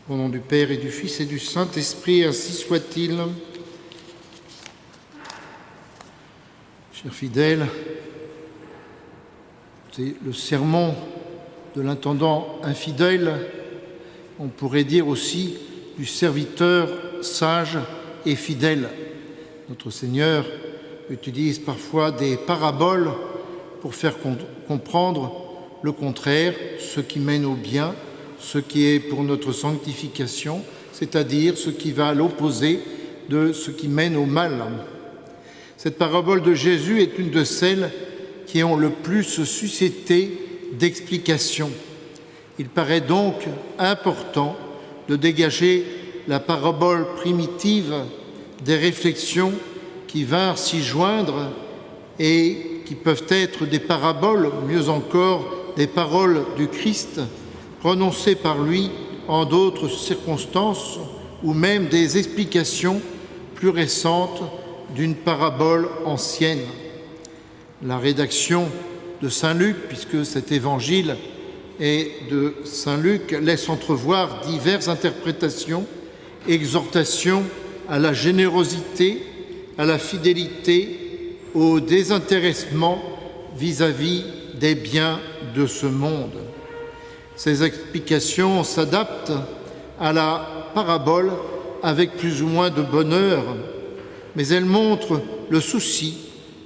Au nom du Père et du Fils et du Saint-Esprit, ainsi soit-il. Chers fidèles, c'est le sermon de l'intendant infidèle, on pourrait dire aussi du serviteur sage et fidèle. Notre Seigneur utilise parfois des paraboles pour faire comprendre le contraire, ce qui mène au bien, ce qui est pour notre sanctification, c'est-à-dire ce qui va à l'opposé de ce qui mène au mal. Cette parabole de Jésus est une de celles qui ont le plus suscité d'explications. Il paraît donc important de dégager la parabole primitive des réflexions qui vinrent s'y joindre et qui peuvent être des paraboles, mieux encore des paroles du Christ, prononcées par lui en d'autres circonstances, ou même des explications plus récentes d'une parabole ancienne. La rédaction de saint Luc, puisque cet évangile est de saint Luc, laisse entrevoir diverses interprétations, exhortations à la générosité, à la fidélité, au désintéressement vis-à-vis des biens de ce monde. Ces explications s'adaptent à la parabole avec plus ou moins de bonheur, mais elles montrent le souci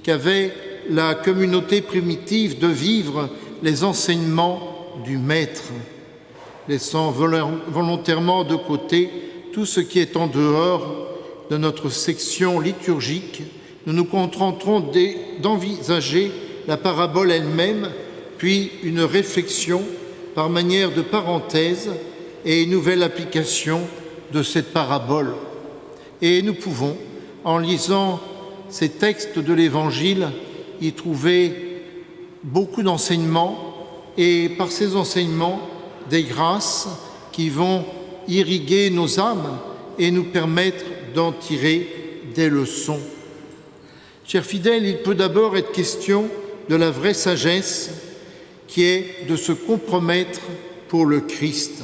qu'avait la communauté primitive de vivre les enseignements du Maître, laissant volontairement de côté tout ce qui est en dehors de notre section liturgique. Nous nous contenterons d'envisager la parabole elle-même, puis une réflexion par manière de parenthèse et une nouvelle application de cette parabole. Et nous pouvons, en lisant ces textes de l'Évangile, y trouver beaucoup d'enseignements et par ces enseignements, des grâces qui vont irriguer nos âmes et nous permettre d'en tirer des leçons. Chers fidèles, il peut d'abord être question de la vraie sagesse qui est de se compromettre pour le Christ.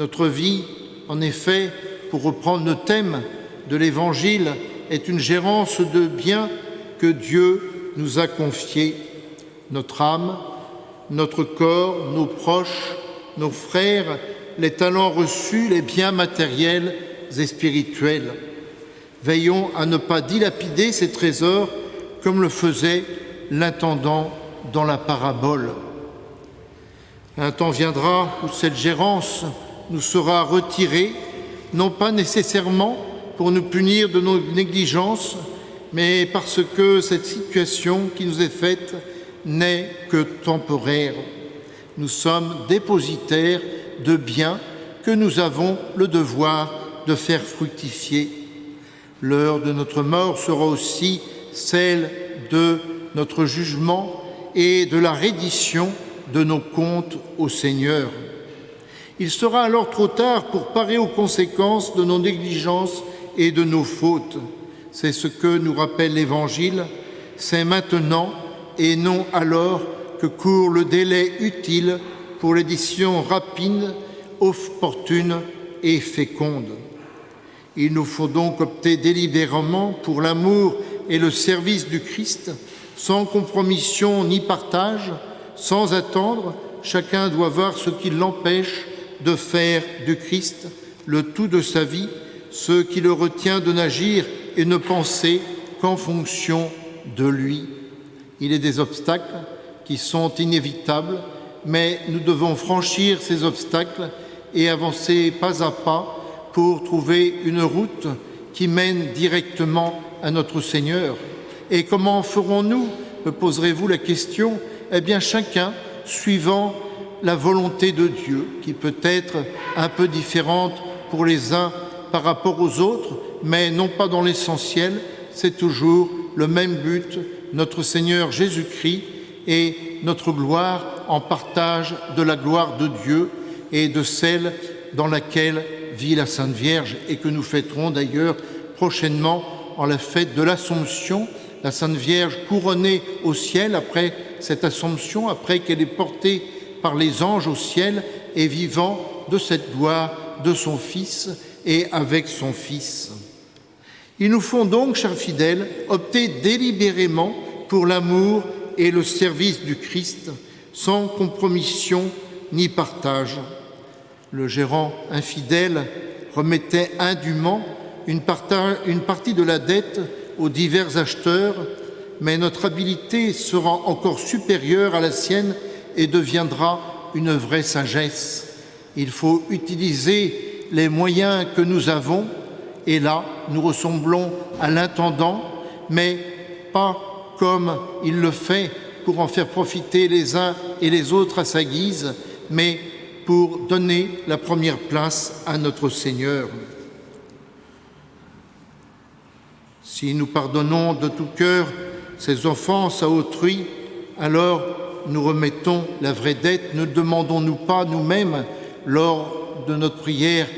Notre vie, en effet, pour reprendre le thème de l'Évangile, est une gérance de biens que Dieu nous a confiés. Notre âme, notre corps, nos proches, nos frères, les talents reçus, les biens matériels et spirituels. Veillons à ne pas dilapider ces trésors comme le faisait l'intendant dans la parabole. Un temps viendra où cette gérance nous sera retirée, non pas nécessairement pour nous punir de nos négligences, mais parce que cette situation qui nous est faite n'est que temporaire. Nous sommes dépositaires de biens que nous avons le devoir de faire fructifier. L'heure de notre mort sera aussi celle de notre jugement et de la reddition de nos comptes au Seigneur. Il sera alors trop tard pour parer aux conséquences de nos négligences et de nos fautes. C'est ce que nous rappelle l'Évangile. C'est maintenant et non alors que court le délai utile pour l'édition rapide, opportune et féconde. Il nous faut donc opter délibérément pour l'amour et le service du Christ, sans compromission ni partage, sans attendre. Chacun doit voir ce qui l'empêche de faire du Christ le tout de sa vie, ce qui le retient de n'agir et ne penser qu'en fonction de lui. Il est des obstacles qui sont inévitables, mais nous devons franchir ces obstacles et avancer pas à pas pour trouver une route qui mène directement à notre Seigneur. Et comment ferons-nous, me poserez-vous la question? Eh bien, chacun suivant la volonté de Dieu, qui peut être un peu différente pour les uns par rapport aux autres, mais non pas dans l'essentiel, c'est toujours le même but, notre Seigneur Jésus-Christ et notre gloire en partage de la gloire de Dieu et de celle dans laquelle vit la Sainte Vierge et que nous fêterons d'ailleurs prochainement en la fête de l'Assomption, la Sainte Vierge couronnée au ciel après cette Assomption, après qu'elle est portée par les anges au ciel et vivant de cette gloire de son Fils et avec son Fils. Il nous faut donc, chers fidèles, opter délibérément pour l'amour et le service du Christ, sans compromission ni partage. Le gérant infidèle remettait indûment une partie de la dette aux divers acheteurs, mais notre habileté sera encore supérieure à la sienne et deviendra une vraie sagesse. Il faut utiliser les moyens que nous avons, et là, nous ressemblons à l'intendant, mais pas comme il le fait pour en faire profiter les uns et les autres à sa guise, mais pour donner la première place à notre Seigneur. Si nous pardonnons de tout cœur ces offenses à autrui, alors nous remettons la vraie dette. Ne demandons-nous pas nous-mêmes, lors de notre prière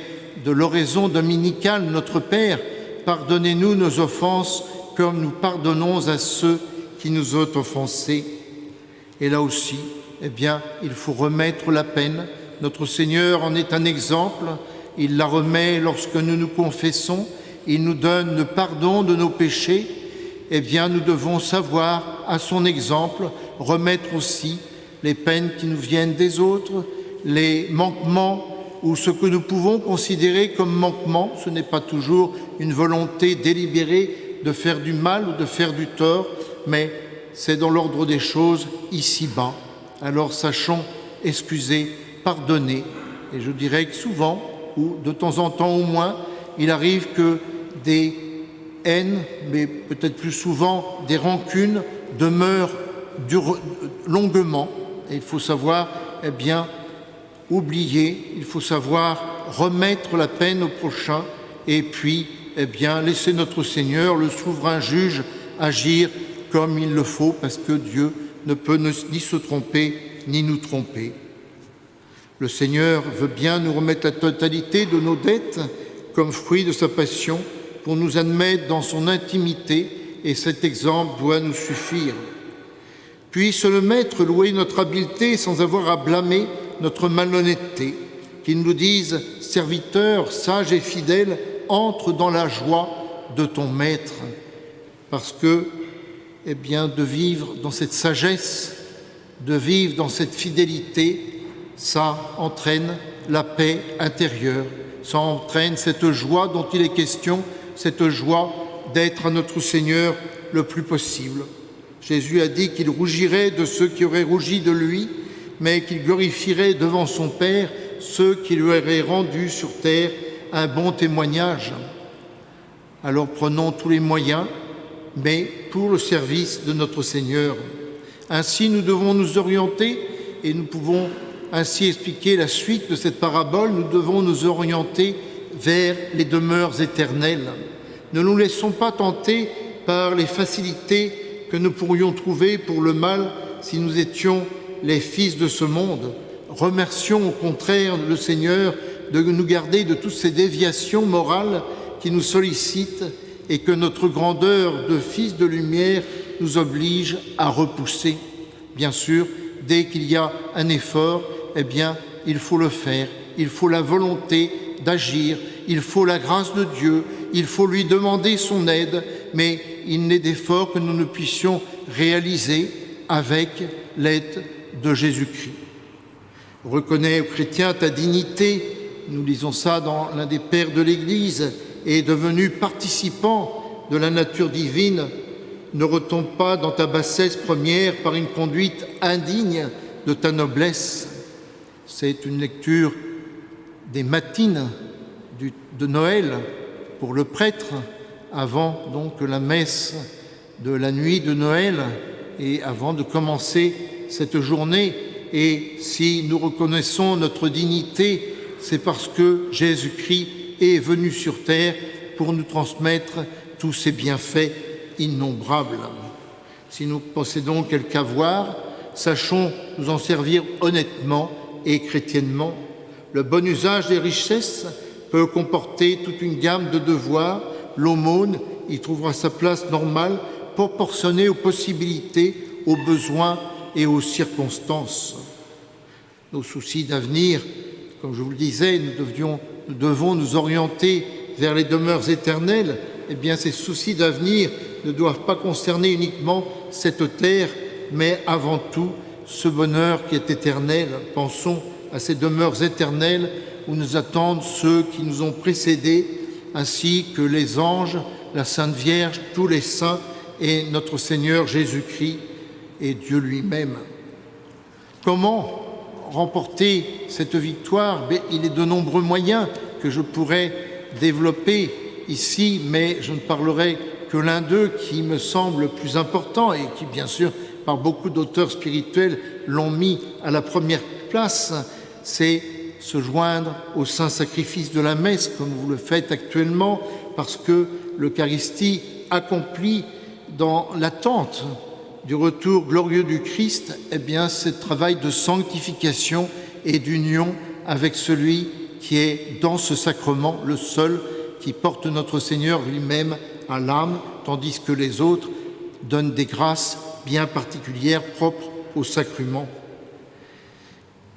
de l'oraison dominicale, Notre Père, pardonnez-nous nos offenses comme nous pardonnons à ceux qui nous ont offensés. Et là aussi, il faut remettre la peine. Notre Seigneur en est un exemple. Il la remet lorsque nous nous confessons. Il nous donne le pardon de nos péchés. Nous devons savoir, à son exemple, remettre aussi les peines qui nous viennent des autres, les manquements ou ce que nous pouvons considérer comme manquement. Ce n'est pas toujours une volonté délibérée de faire du mal ou de faire du tort, mais c'est dans l'ordre des choses ici-bas. Alors sachons excuser, pardonner. Et je dirais que souvent, ou de temps en temps au moins, il arrive que des haines, mais peut-être plus souvent des rancunes, demeurent longuement. Et il faut savoir, oublier, il faut savoir remettre la peine au prochain et puis, laisser notre Seigneur, le souverain juge, agir comme il le faut, parce que Dieu ne peut ni se tromper, ni nous tromper. Le Seigneur veut bien nous remettre la totalité de nos dettes comme fruit de sa passion pour nous admettre dans son intimité, et cet exemple doit nous suffire. Puisse le Maître louer notre habileté sans avoir à blâmer notre malhonnêteté, qu'il nous dise « Serviteur, sage et fidèle, entre dans la joie de ton Maître », parce que de vivre dans cette sagesse, de vivre dans cette fidélité, ça entraîne la paix intérieure, ça entraîne cette joie dont il est question, cette joie d'être à notre Seigneur le plus possible. Jésus a dit qu'il rougirait de ceux qui auraient rougi de lui, mais qu'il glorifierait devant son Père ceux qui lui auraient rendu sur terre un bon témoignage. Alors prenons tous les moyens, mais pour le service de notre Seigneur. Ainsi, nous devons nous orienter, et nous pouvons ainsi expliquer la suite de cette parabole. Nous devons nous orienter vers les demeures éternelles. Ne nous laissons pas tenter par les facilités que nous pourrions trouver pour le mal si nous étions les fils de ce monde. Remercions au contraire le Seigneur de nous garder de toutes ces déviations morales qui nous sollicitent et que notre grandeur de fils de lumière nous oblige à repousser. Bien sûr, dès qu'il y a un effort, il faut le faire. Il faut la volonté d'agir, il faut la grâce de Dieu, il faut lui demander son aide, mais il n'est d'effort que nous ne puissions réaliser avec l'aide de Jésus-Christ. Reconnais aux chrétiens ta dignité, nous lisons ça dans l'un des pères de l'Église, et devenu participant de la nature divine, ne retombe pas dans ta bassesse première par une conduite indigne de ta noblesse. C'est une lecture des matines de Noël pour le prêtre, avant donc la messe de la nuit de Noël et avant de commencer cette journée. Et si nous reconnaissons notre dignité, c'est parce que Jésus-Christ est venu sur terre pour nous transmettre tous ses bienfaits innombrables. Si nous possédons quelque avoir, sachons nous en servir honnêtement et chrétiennement. Le bon usage des richesses peut comporter toute une gamme de devoirs. L'aumône y trouvera sa place normale, proportionnée aux possibilités, aux besoins et aux circonstances. Nos soucis d'avenir, comme je vous le disais, nous devions nous devons nous orienter vers les demeures éternelles, eh bien ces soucis d'avenir ne doivent pas concerner uniquement cette terre, mais avant tout ce bonheur qui est éternel. Pensons à ces demeures éternelles où nous attendent ceux qui nous ont précédés, ainsi que les anges, la Sainte Vierge, tous les saints et notre Seigneur Jésus-Christ et Dieu lui-même. Comment remporter cette victoire? Il est de nombreux moyens que je pourrais développer ici, mais je ne parlerai que l'un d'eux qui me semble le plus important et qui, bien sûr, par beaucoup d'auteurs spirituels, l'ont mis à la première place, c'est se joindre au saint sacrifice de la messe, comme vous le faites actuellement, parce que l'Eucharistie accomplit dans l'attente du retour glorieux du Christ, eh bien, c'est le travail de sanctification et d'union avec celui qui est dans ce sacrement, le seul qui porte notre Seigneur lui-même à l'âme, tandis que les autres donnent des grâces bien particulières propres au sacrement.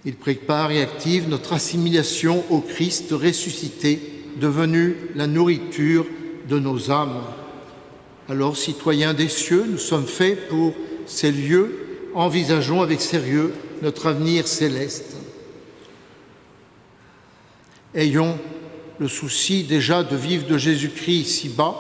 Il prépare et active notre assimilation au Christ ressuscité, devenu la nourriture de nos âmes. Alors, citoyens des cieux, nous sommes faits pour ces lieux, envisageons avec sérieux notre avenir céleste. Ayons le souci déjà de vivre de Jésus-Christ ici-bas,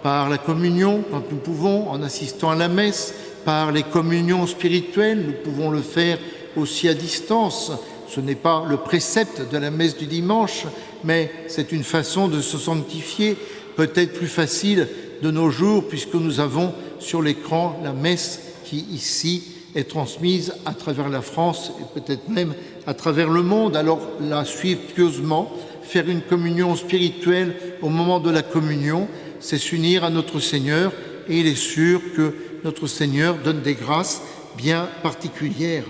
par la communion, quand nous pouvons, en assistant à la messe, par les communions spirituelles, nous pouvons le faire aussi à distance. Ce n'est pas le précepte de la messe du dimanche, mais c'est une façon de se sanctifier, peut-être plus facile de nos jours, puisque nous avons sur l'écran la messe qui, ici, est transmise à travers la France et peut-être même à travers le monde. Alors, la suivre pieusement, faire une communion spirituelle au moment de la communion, c'est s'unir à notre Seigneur, et il est sûr que notre Seigneur donne des grâces bien particulières.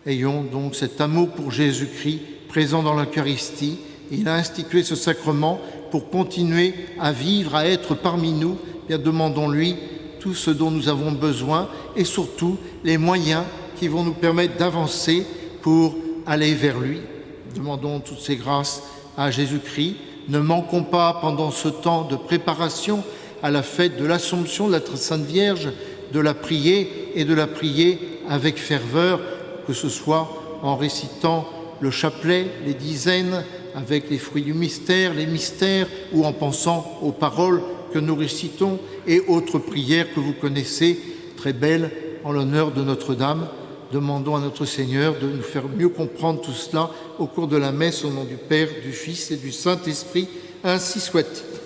Ayons donc cet amour pour Jésus-Christ présent dans l'Eucharistie. Il a institué ce sacrement pour continuer à vivre, à être parmi nous. Bien, demandons-lui tout ce dont nous avons besoin et surtout les moyens qui vont nous permettre d'avancer pour aller vers lui. Demandons toutes ces grâces à Jésus-Christ. Ne manquons pas pendant ce temps de préparation à la fête de l'Assomption de la Sainte Vierge de la prier et de la prier avec ferveur, que ce soit en récitant le chapelet, les dizaines, avec les fruits du mystère, les mystères, ou en pensant aux paroles que nous récitons et autres prières que vous connaissez, très belles, en l'honneur de Notre-Dame. Demandons à notre Seigneur de nous faire mieux comprendre tout cela au cours de la messe, au nom du Père, du Fils et du Saint-Esprit. Ainsi soit-il.